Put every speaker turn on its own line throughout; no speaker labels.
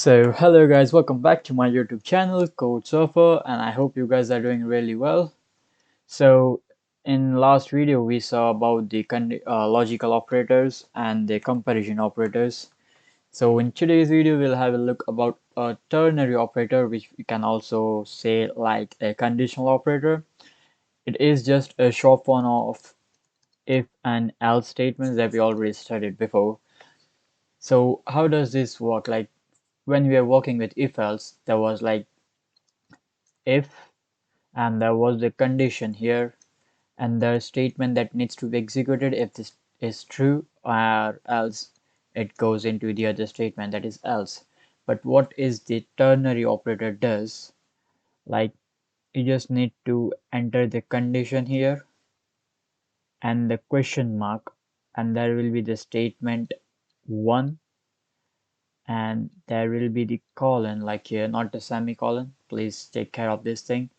So hello guys, welcome back to my YouTube channel codesurfer, and I hope you guys are doing really well. So in last video we saw about the logical operators and the comparison operators. So in today's video we'll have a look about a ternary operator, which we can also say like a conditional operator. It is just a short form of if and else statements that we already studied before. So how does this work? Like when we are working with if else, there was like if, and there was the condition here, and the statement that needs to be executed if this is true, or else it goes into the other statement that is else. But what is the ternary operator does, like you just need to enter the condition here and the question mark, and there will be the statement 1, and there will be the colon like here, not the semicolon. Please take care of this thing.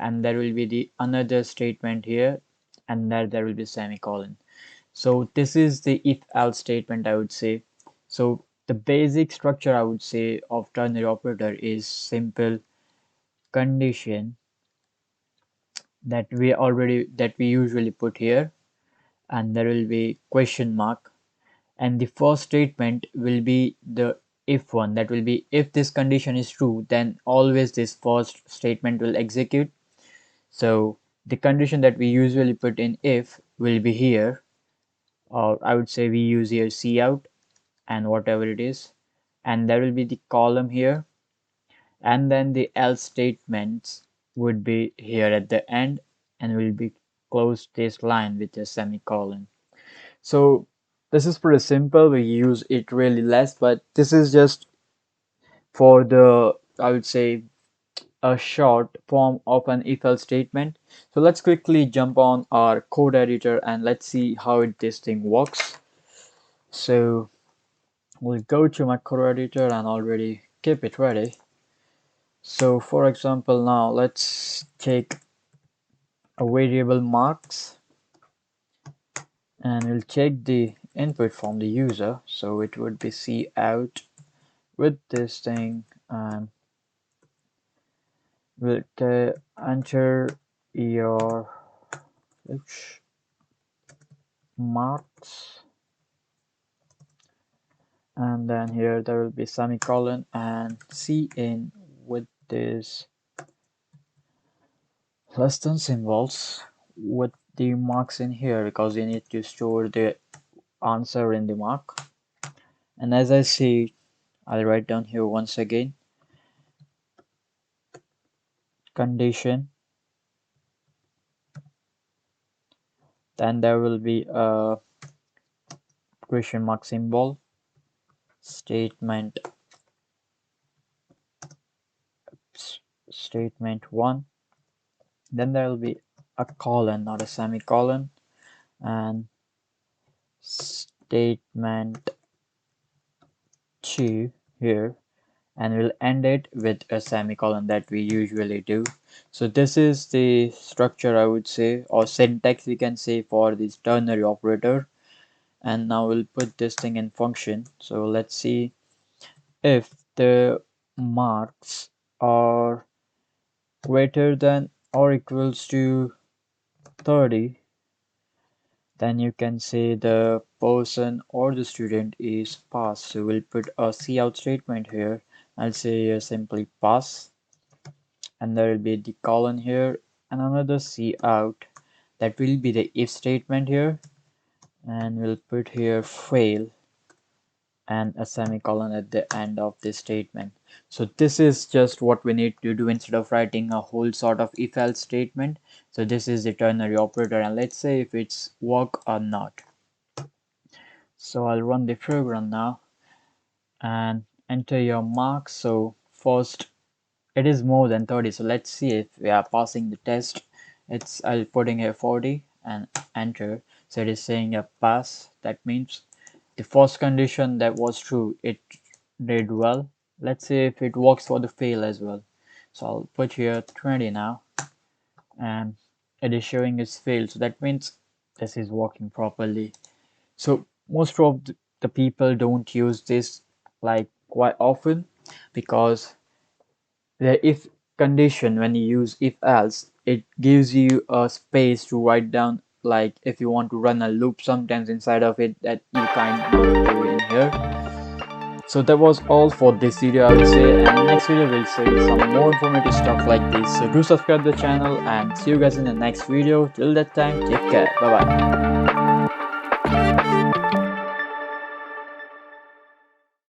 And there will be the another statement here, and there will be semicolon. So this is the if else statement, I would say. So the basic structure, I would say, of ternary operator is simple condition that we usually put here, and there will be question mark, and the first statement will be the if one. That will be if this condition is true, then always this first statement will execute. So the condition that we usually put in if will be here, or I would say we use here cout and whatever it is, and there will be the column here, and then the else statements would be here at the end, and will be close this line with a semicolon. So this is pretty simple. We use it really less, but this is just for the, I would say, a short form of an if else statement. So let's quickly jump on our code editor and let's see how this thing works. So we'll go to my code editor and already keep it ready. So for example, now let's take a variable marks, and we'll take the input from the user. So it would be cout with this thing, and we'll enter your marks, and then here there will be semicolon and cin with this less than symbols with the marks in here, because you need to store the answer in the mark. And as I see, I'll write down here once again condition, then there will be a question mark symbol, statement 1, then there will be a colon, not a semicolon, and statement 2 here, and we'll end it with a semicolon that we usually do. So this is the structure, I would say, or syntax we can say, for this ternary operator. And now we'll put this thing in function. So let's see, if the marks are greater than or equals to 30, then you can say the person or the student is passed. So we'll put a cout statement here. I'll say simply pass, and there will be the colon here and another cout. That will be the if statement here, and we'll put here fail and a semicolon at the end of this statement. So this is just what we need to do instead of writing a whole sort of if else statement. So this is the ternary operator, and let's say if it's work or not. So I'll run the program now and enter your marks. So first, it is more than 30, so let's see if we are passing the test. I'll putting here 40 and enter. So it is saying a pass. That means the first condition that was true, it did well. Let's see if it works for the fail as well. So I'll put here 20 now, and it is showing it's failed. So that means this is working properly. So most of the people don't use this like quite often. because the if condition, when you use if else, it gives you a space to write down, like if you want to run a loop sometimes inside of it, that you can't not do in here. So that was all for this video, I would say, and in next video we'll see some more informative stuff like this. So do subscribe the channel and see you guys in the next video. Till that time, take care. Bye bye.